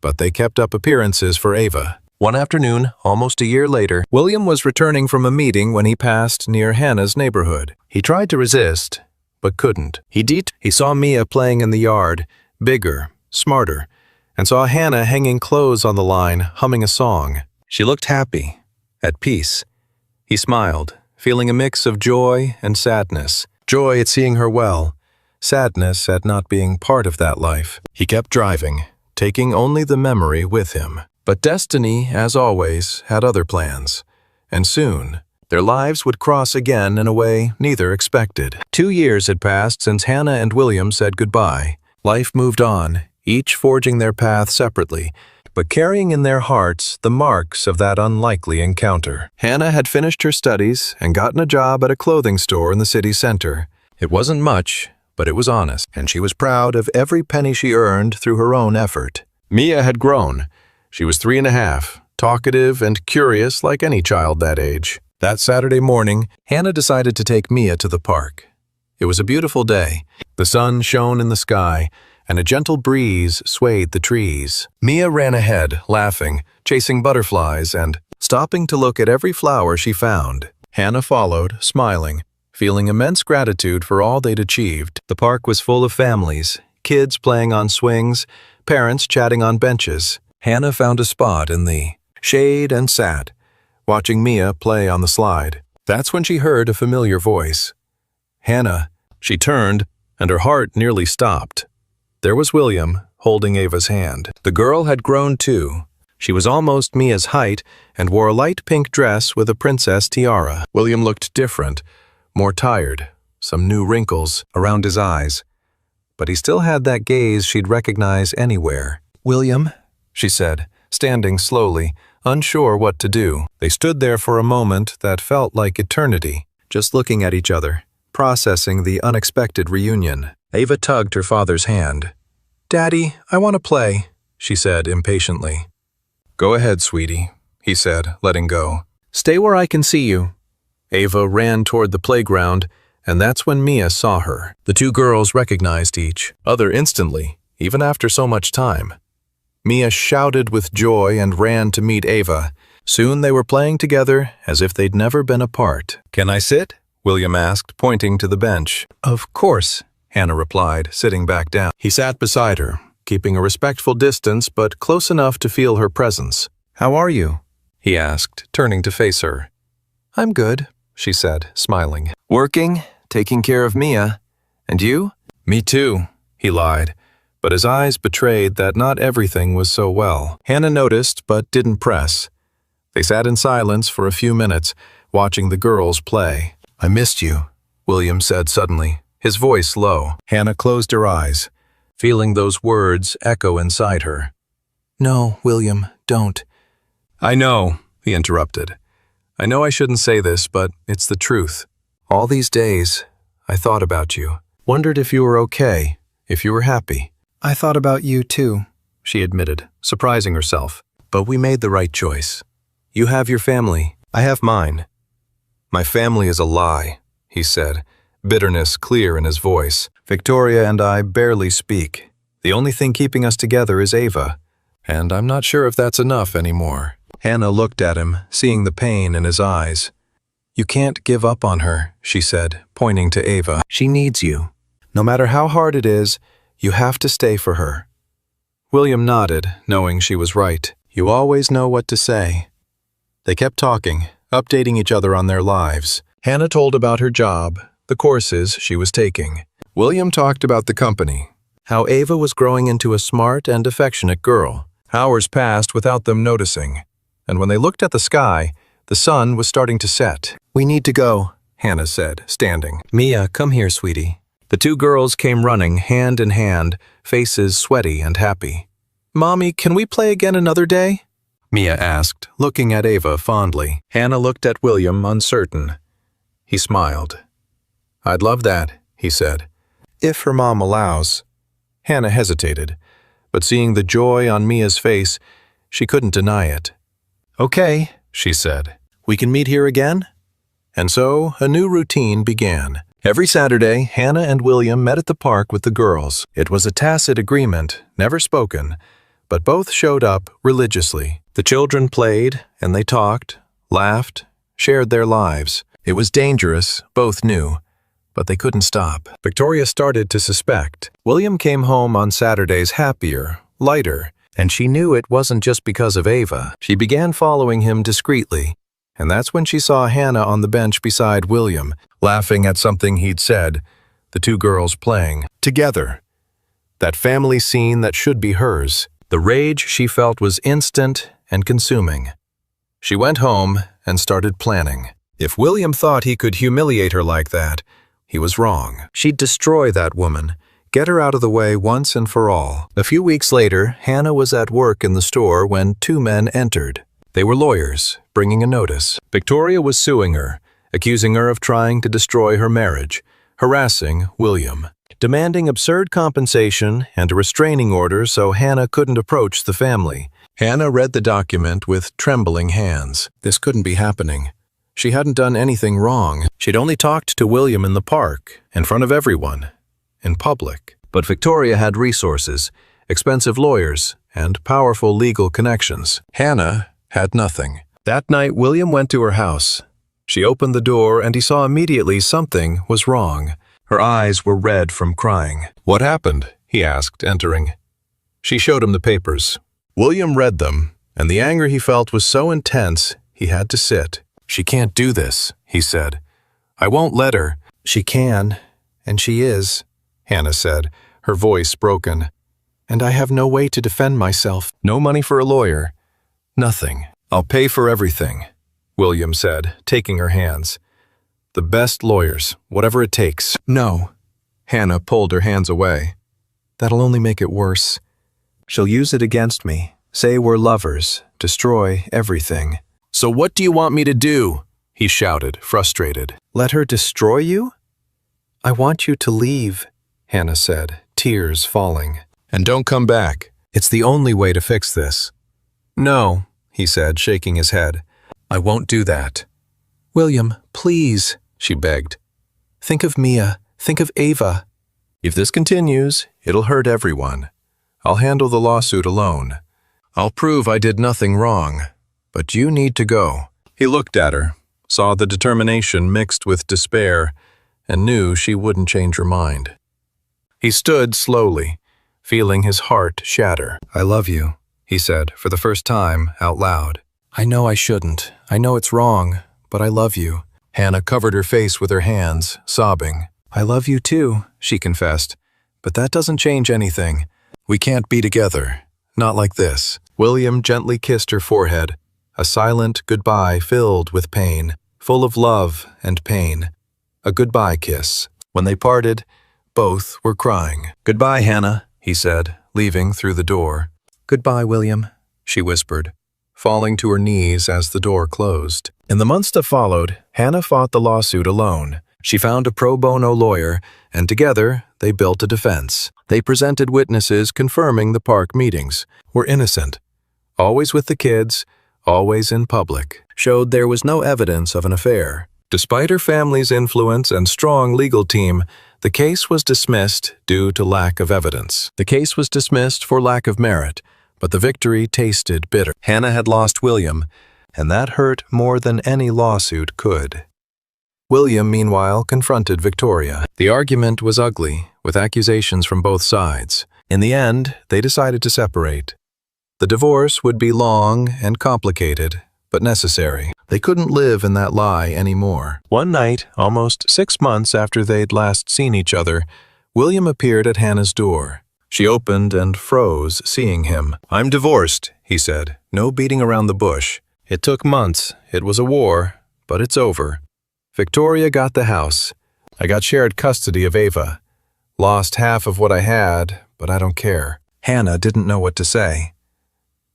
but they kept up appearances for Ava. One afternoon, almost a year later, William was returning from a meeting when he passed near Hannah's neighborhood. He tried to resist, but couldn't. He saw Mia playing in the yard, bigger, smarter, and saw Hannah hanging clothes on the line, humming a song. She looked happy, at peace. He smiled, feeling a mix of joy and sadness. Joy at seeing her well, sadness at not being part of that life. He kept driving, taking only the memory with him. But destiny, as always, had other plans. And soon, their lives would cross again in a way neither expected. 2 years had passed since Hannah and William said goodbye. Life moved on, each forging their path separately, but carrying in their hearts the marks of that unlikely encounter. Hannah had finished her studies and gotten a job at a clothing store in the city center. It wasn't much, but it was honest, and she was proud of every penny she earned through her own effort. Mia had grown. She was 3.5, talkative and curious like any child that age. That Saturday morning, Hannah decided to take Mia to the park. It was a beautiful day. The sun shone in the sky, and a gentle breeze swayed the trees. Mia ran ahead, laughing, chasing butterflies, and stopping to look at every flower she found. Hannah followed, smiling, feeling immense gratitude for all they'd achieved. The park was full of families, kids playing on swings, parents chatting on benches. Hannah found a spot in the shade and sat, watching Mia play on the slide. That's when she heard a familiar voice. "Hannah." She turned, and her heart nearly stopped. There was William, holding Ava's hand. The girl had grown too. She was almost Mia's height and wore a light pink dress with a princess tiara. William looked different, more tired, some new wrinkles around his eyes. But he still had that gaze she'd recognize anywhere. "William," she said, standing slowly, unsure what to do. They stood there for a moment that felt like eternity, just looking at each other, processing the unexpected reunion. Ava tugged her father's hand. "Daddy, I want to play," she said impatiently. "Go ahead, sweetie," he said, letting go. "Stay where I can see you." Ava ran toward the playground, and that's when Mia saw her. The two girls recognized each other instantly, even after so much time. Mia shouted with joy and ran to meet Ava. Soon they were playing together as if they'd never been apart. "Can I sit?" William asked, pointing to the bench. "Of course," Hannah replied, sitting back down. He sat beside her, keeping a respectful distance but close enough to feel her presence. "How are you?" he asked, turning to face her. "I'm good," she said, smiling. "Working, taking care of Mia. And you?" "Me too," he lied, but his eyes betrayed that not everything was so well. Hannah noticed but didn't press. They sat in silence for a few minutes, watching the girls play. "I missed you," William said suddenly, his voice low. Hannah closed her eyes, feeling those words echo inside her. "No, William, don't." "I know," he interrupted. "I know I shouldn't say this, but it's the truth. All these days, I thought about you. Wondered if you were okay, if you were happy." "I thought about you too," she admitted, surprising herself. "But we made the right choice. You have your family, I have mine." "My family is a lie," he said, bitterness clear in his voice. "Victoria and I barely speak. The only thing keeping us together is Ava, and I'm not sure if that's enough anymore." Hannah looked at him, seeing the pain in his eyes. "You can't give up on her," she said, pointing to Ava. "She needs you. No matter how hard it is, You have to stay for her." William nodded, knowing she was right. You always know what to say. They kept talking, updating each other on their lives. Hannah told about her job, the courses she was taking. William talked about the company, how Ava was growing into a smart and affectionate girl. Hours passed without them noticing, and when they looked at the sky, the sun was starting to set. "We need to go," Hannah said, standing. "Mia, come here, sweetie." The two girls came running, hand in hand, faces sweaty and happy. "Mommy, can we play again another day?" Mia asked, looking at Ava fondly. Hannah looked at William, uncertain. He smiled. "I'd love that," he said. "If her mom allows." Hannah hesitated, but seeing the joy on Mia's face, she couldn't deny it. "Okay," she said. "We can meet here again?" And so a new routine began. Every Saturday, Hannah and William met at the park with the girls. It was a tacit agreement, never spoken, but both showed up religiously. The children played, and they talked, laughed, shared their lives. It was dangerous, both knew, but they couldn't stop. Victoria started to suspect. William came home on Saturdays happier, lighter, and she knew it wasn't just because of Ava. She began following him discreetly, and that's when she saw Hannah on the bench beside William, laughing at something he'd said, the two girls playing together. That family scene that should be hers. The rage she felt was instant and consuming. She went home and started planning. If William thought he could humiliate her like that, he was wrong. She'd destroy that woman, get her out of the way once and for all. A few weeks later, Hannah was at work in the store when two men entered. They were lawyers, bringing a notice. Victoria was suing her, accusing her of trying to destroy her marriage, harassing William, demanding absurd compensation and a restraining order so Hannah couldn't approach the family. Hannah read the document with trembling hands. This couldn't be happening. She hadn't done anything wrong. She'd only talked to William in the park, in front of everyone, in public. But Victoria had resources, expensive lawyers, and powerful legal connections. Hannah had nothing. That night, William went to her house. She opened the door and he saw immediately something was wrong. Her eyes were red from crying. "What happened?" he asked, entering. She showed him the papers. William read them, and the anger he felt was so intense he had to sit. "She can't do this," he said. "I won't let her." "She can, and she is," Hannah said, her voice broken. "And I have no way to defend myself. No money for a lawyer. Nothing. I'll pay for everything," William said, taking her hands. "The best lawyers, whatever it takes." "No." Hannah pulled her hands away. "That'll only make it worse. She'll use it against me, say we're lovers, destroy everything." "So what do you want me to do?" he shouted, frustrated. "Let her destroy you?" "I want you to leave," Hannah said, tears falling. "And don't come back. It's the only way to fix this." "No," he said, shaking his head. "I won't do that." "William, please," she begged. "Think of Mia. Think of Ava. If this continues, it'll hurt everyone. I'll handle the lawsuit alone. I'll prove I did nothing wrong. But you need to go." He looked at her, saw the determination mixed with despair, and knew she wouldn't change her mind. He stood slowly, feeling his heart shatter. "I love you," he said, for the first time, out loud. "I know I shouldn't. I know it's wrong, but I love you." Hannah covered her face with her hands, sobbing. "I love you too," she confessed, "but that doesn't change anything. We can't be together. Not like this." William gently kissed her forehead, a silent goodbye filled with pain, full of love and pain. A goodbye kiss. When they parted, both were crying. "Goodbye, Hannah," he said, leaving through the door. "Goodbye, William," she whispered, falling to her knees as the door closed. In the months that followed, Hannah fought the lawsuit alone. She found a pro bono lawyer, and together they built a defense. They presented witnesses confirming the park meetings were innocent, always with the kids, always in public, showed there was no evidence of an affair. Despite her family's influence and strong legal team, the case was dismissed due to lack of evidence. The case was dismissed for lack of merit, but the victory tasted bitter. Hannah had lost William, and that hurt more than any lawsuit could. William, meanwhile, confronted Victoria. The argument was ugly, with accusations from both sides. In the end, they decided to separate. The divorce would be long and complicated, but necessary. They couldn't live in that lie anymore. One night, almost 6 months after they'd last seen each other, William appeared at Hannah's door. She opened and froze, seeing him. "I'm divorced," he said. No beating around the bush. "It took months. It was a war, but it's over. Victoria got the house. I got shared custody of Ava. Lost half of what I had, but I don't care." Hannah didn't know what to say.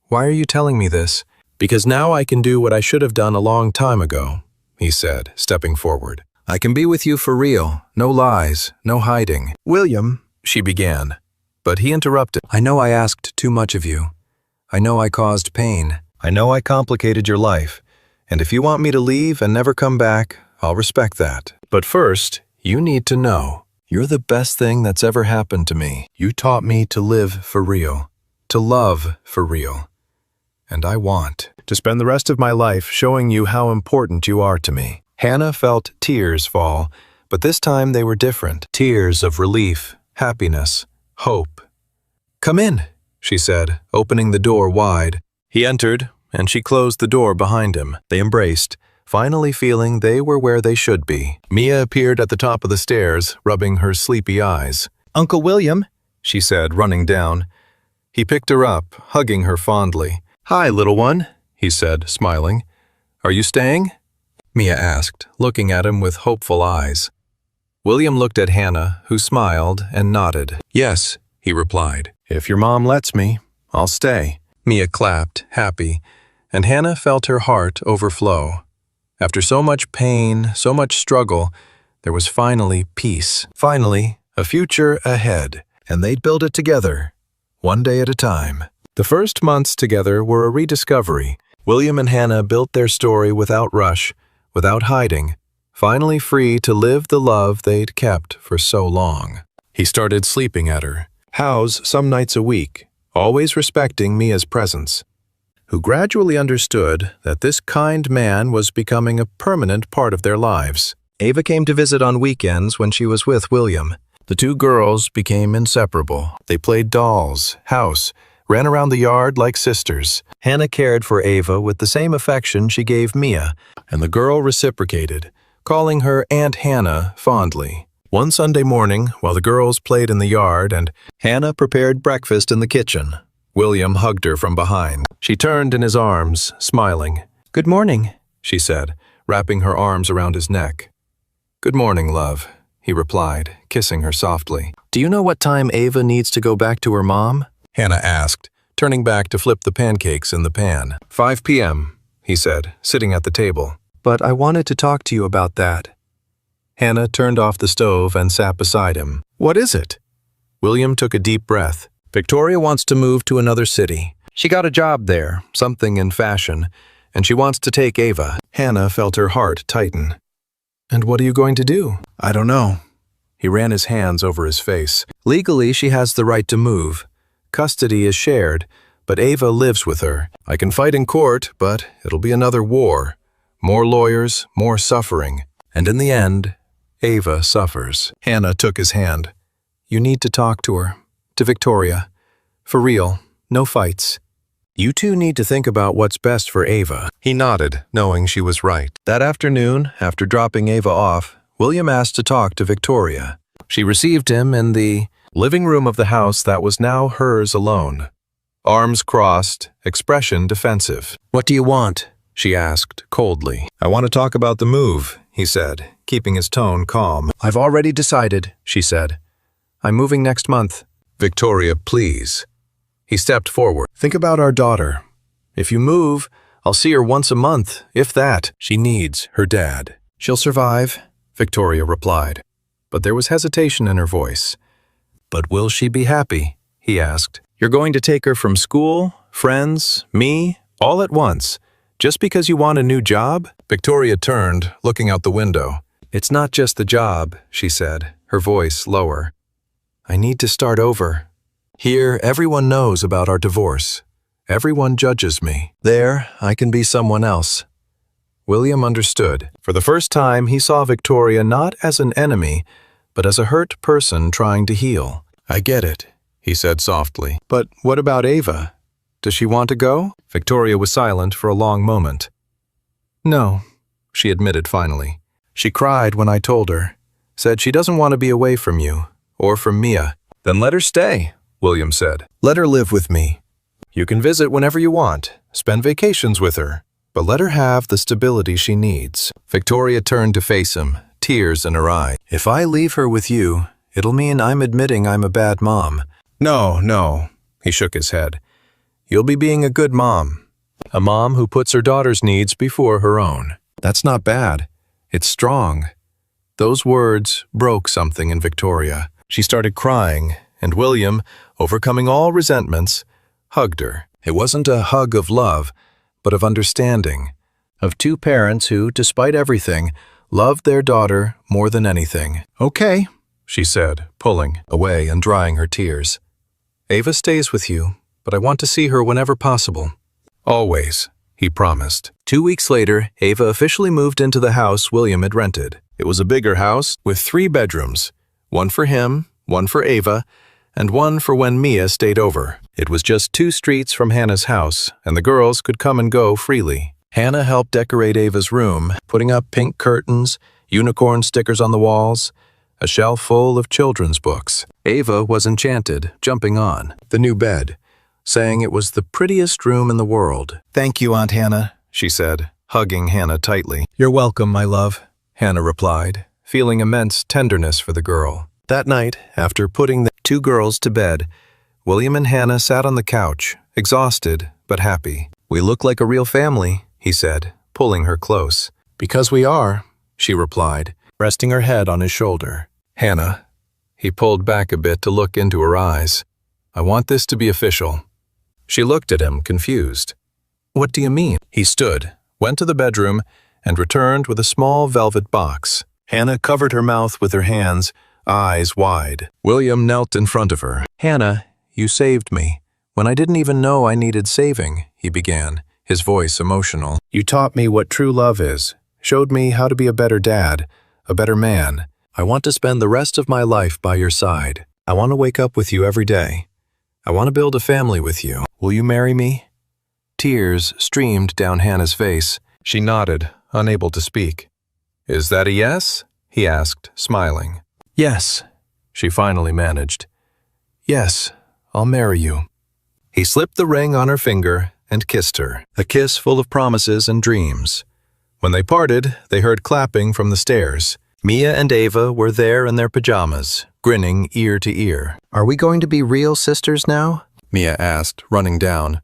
"Why are you telling me this?" "Because now I can do what I should have done a long time ago," he said, stepping forward. "I can be with you for real. No lies, no hiding." "William," she began, but he interrupted. "I know I asked too much of you. I know I caused pain. I know I complicated your life. And if you want me to leave and never come back, I'll respect that. But first, you need to know, you're the best thing that's ever happened to me. You taught me to live for real, to love for real. And I want to spend the rest of my life showing you how important you are to me." Hannah felt tears fall, but this time they were different. Tears of relief, happiness, hope. "Come in," she said, opening the door wide. He entered, and she closed the door behind him. They embraced, finally feeling they were where they should be. Mia appeared at the top of the stairs, rubbing her sleepy eyes. "Uncle William," she said, running down. He picked her up, hugging her fondly. "Hi, little one," he said, smiling. "Are you staying?" Mia asked, looking at him with hopeful eyes. William looked at Hannah, who smiled and nodded. "Yes," he replied. "If your mom lets me, I'll stay." Mia clapped, happy, and Hannah felt her heart overflow. After so much pain, so much struggle, there was finally peace. Finally, a future ahead, and they'd build it together, one day at a time. The first months together were a rediscovery. William and Hannah built their story without rush, without hiding, finally free to live the love they'd kept for so long. He started sleeping at her house some nights a week, always respecting Mia's presence, who gradually understood that this kind man was becoming a permanent part of their lives. Ava came to visit on weekends when she was with William. The two girls became inseparable. They played dolls, house, ran around the yard like sisters. Hannah cared for Ava with the same affection she gave Mia, and the girl reciprocated, calling her Aunt Hannah fondly. One Sunday morning, while the girls played in the yard and Hannah prepared breakfast in the kitchen, William hugged her from behind. She turned in his arms, smiling. "Good morning," she said, wrapping her arms around his neck. "Good morning, love," he replied, kissing her softly. "Do you know what time Ava needs to go back to her mom?" Hannah asked, turning back to flip the pancakes in the pan. 5 p.m., he said, sitting at the table. "But I wanted to talk to you about that." Hannah turned off the stove and sat beside him. "What is it?" William took a deep breath. "Victoria wants to move to another city. She got a job there, something in fashion, and she wants to take Ava." Hannah felt her heart tighten. "And what are you going to do?" "I don't know." He ran his hands over his face. "Legally, she has the right to move. Custody is shared, but Ava lives with her. I can fight in court, but it'll be another war. More lawyers, more suffering. And in the end, Ava suffers." Hannah took his hand. "You need to talk to her, to Victoria. For real, no fights. You two need to think about what's best for Ava." He nodded, knowing she was right. That afternoon, after dropping Ava off, William asked to talk to Victoria. She received him in the living room of the house that was now hers alone. Arms crossed, expression defensive. "What do you want?" she asked, coldly. "I want to talk about the move," he said, keeping his tone calm. "I've already decided," she said. "I'm moving next month." "Victoria, please." He stepped forward. "Think about our daughter. If you move, I'll see her once a month, if that. She needs her dad." "She'll survive," Victoria replied. But there was hesitation in her voice. "But will she be happy?" he asked. "You're going to take her from school, friends, me, all at once, just because you want a new job?" Victoria turned, looking out the window. "It's not just the job," she said, her voice lower. "I need to start over. Here, everyone knows about our divorce. Everyone judges me. There, I can be someone else." William understood. For the first time, he saw Victoria not as an enemy, but as a hurt person trying to heal. "I get it," he said softly. "But what about Ava? Does she want to go?" Victoria was silent for a long moment. "No," she admitted finally. "She cried when I told her. Said she doesn't want to be away from you, or from Mia." "Then let her stay," William said. "Let her live with me. You can visit whenever you want, spend vacations with her, but let her have the stability she needs." Victoria turned to face him, tears in her eyes. "If I leave her with you, it'll mean I'm admitting I'm a bad mom." No, he shook his head. "You'll be being a good mom. A mom who puts her daughter's needs before her own. That's not bad. It's strong." Those words broke something in Victoria. She started crying, and William, overcoming all resentments, hugged her. It wasn't a hug of love, but of understanding, of two parents who, despite everything, loved their daughter more than anything. "Okay," she said, pulling away and drying her tears. "Ava stays with you, but I want to see her whenever possible." "Always," he promised. 2 weeks later, Ava officially moved into the house William had rented. It was a bigger house with 3 bedrooms, one for him, one for Ava, and one for when Mia stayed over. It was just 2 streets from Hannah's house, and the girls could come and go freely. Hannah helped decorate Ava's room, putting up pink curtains, unicorn stickers on the walls, a shelf full of children's books. Ava was enchanted, jumping on the new bed, saying it was the prettiest room in the world. "Thank you, Aunt Hannah," she said, hugging Hannah tightly. "You're welcome, my love," Hannah replied, feeling immense tenderness for the girl. That night, after putting the 2 girls to bed, William and Hannah sat on the couch, exhausted but happy. "We look like a real family," he said, pulling her close. "Because we are," she replied, resting her head on his shoulder. "Hannah," he pulled back a bit to look into her eyes. "I want this to be official." She looked at him, confused. "What do you mean?" He stood, went to the bedroom, and returned with a small velvet box. Hannah covered her mouth with her hands, eyes wide. William knelt in front of her. "Hannah, you saved me. When I didn't even know I needed saving," he began, his voice emotional. "You taught me what true love is, showed me how to be a better dad, a better man. I want to spend the rest of my life by your side. I want to wake up with you every day. I want to build a family with you. Will you marry me?" Tears streamed down Hannah's face. She nodded, unable to speak. "Is that a yes?" he asked, smiling. "Yes," she finally managed. "Yes, I'll marry you." He slipped the ring on her finger and kissed her, a kiss full of promises and dreams. When they parted, they heard clapping from the stairs. Mia and Ava were there in their pajamas, grinning ear to ear. "Are we going to be real sisters now?" Mia asked, running down.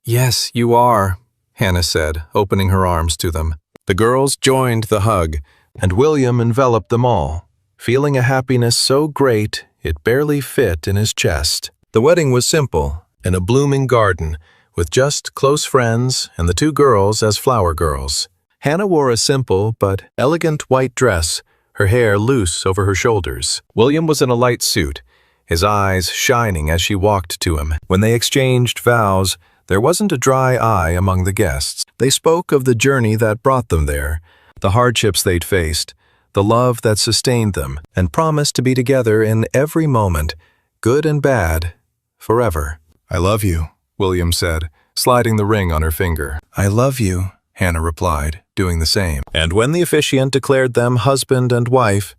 "Yes, you are," Hannah said, opening her arms to them. The girls joined the hug, and William enveloped them all, feeling a happiness so great it barely fit in his chest. The wedding was simple, in a blooming garden, with just close friends and the 2 girls as flower girls. Hannah wore a simple but elegant white dress, her hair loose over her shoulders. William was in a light suit, his eyes shining as she walked to him. When they exchanged vows, there wasn't a dry eye among the guests. They spoke of the journey that brought them there, the hardships they'd faced, the love that sustained them, and promised to be together in every moment, good and bad, forever. "I love you," William said, sliding the ring on her finger. "I love you," Hannah replied, doing the same. And when the officiant declared them husband and wife,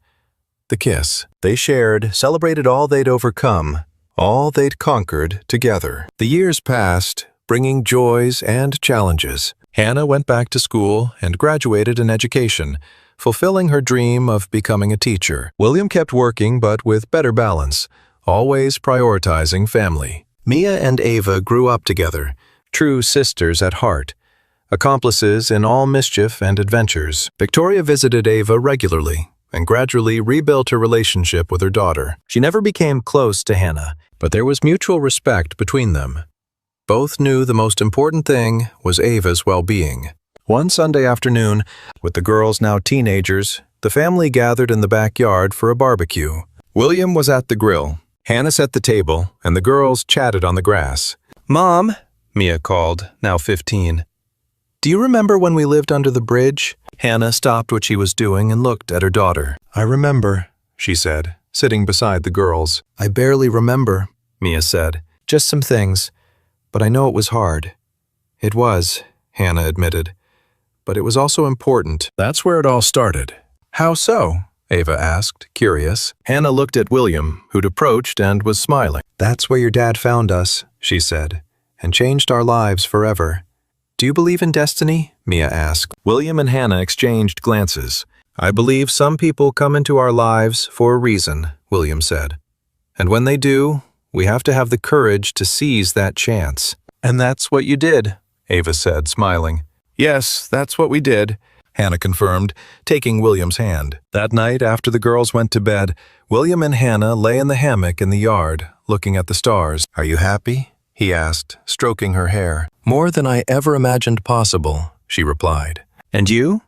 the kiss. They shared, celebrated all they'd overcome, all they'd conquered together. The years passed, bringing joys and challenges. Hannah went back to school and graduated in education, fulfilling her dream of becoming a teacher. William kept working, but with better balance, always prioritizing family. Mia and Ava grew up together, true sisters at heart, accomplices in all mischief and adventures. Victoria visited Ava regularly and gradually rebuilt her relationship with her daughter. She never became close to Hannah, but there was mutual respect between them. Both knew the most important thing was Ava's well-being. One Sunday afternoon, with the girls now teenagers, the family gathered in the backyard for a barbecue. William was at the grill, Hannah set the table, and the girls chatted on the grass. "Mom," Mia called, now 15. "Do you remember when we lived under the bridge?" Hannah stopped what she was doing and looked at her daughter. "I remember," she said, sitting beside the girls. I barely remember, Mia said. Just some things, but I know it was hard. It was, Hannah admitted. But it was also important. That's where it all started. How so? Ava asked, curious. Hannah looked at William, who'd approached and was smiling. That's where your dad found us, she said, and changed our lives forever. Do you believe in destiny? Mia asked. William and Hannah exchanged glances. I believe some people come into our lives for a reason, William said. And when they do, we have to have the courage to seize that chance. And that's what you did, Ava said, smiling. Yes, that's what we did, Hannah confirmed, taking William's hand. That night, after the girls went to bed, William and Hannah lay in the hammock in the yard, looking at the stars. Are you happy? He asked, stroking her hair. More than I ever imagined possible, she replied. And you?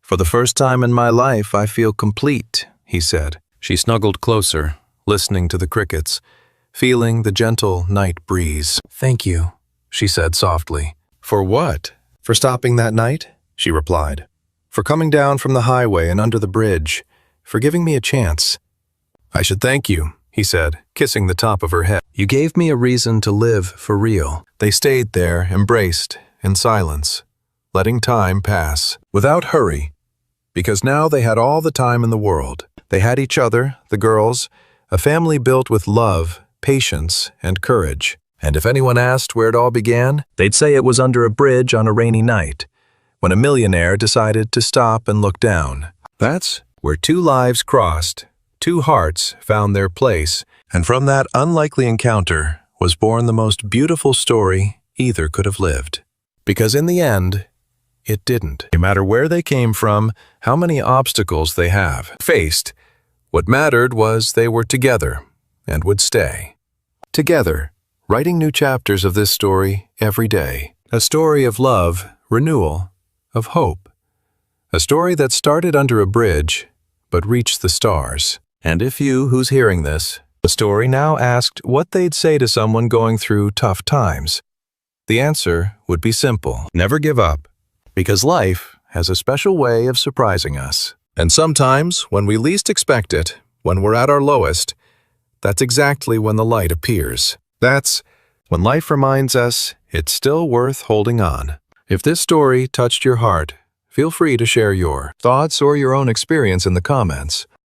For the first time in my life, I feel complete, he said. She snuggled closer, listening to the crickets, feeling the gentle night breeze. Thank you, she said softly. For what? For stopping that night? She replied. For coming down from the highway and under the bridge. For giving me a chance. I should thank you, he said, kissing the top of her head. You gave me a reason to live for real. They stayed there, embraced, in silence, letting time pass, without hurry, because now they had all the time in the world. They had each other, the girls, a family built with love, patience, and courage. And if anyone asked where it all began, they'd say it was under a bridge on a rainy night, when a millionaire decided to stop and look down. That's where two lives crossed, two hearts found their place, and from that unlikely encounter was born the most beautiful story either could have lived. Because in the end, it didn't. No matter where they came from, how many obstacles they have faced, what mattered was they were together and would stay. Together, writing new chapters of this story every day. A story of love, renewal, of hope. A story that started under a bridge, but reached the stars. And if you, who's hearing this, the story now asked what they'd say to someone going through tough times, the answer would be simple. Never give up, because life has a special way of surprising us. And sometimes, when we least expect it, when we're at our lowest, that's exactly when the light appears. That's when life reminds us it's still worth holding on. If this story touched your heart, feel free to share your thoughts or your own experience in the comments.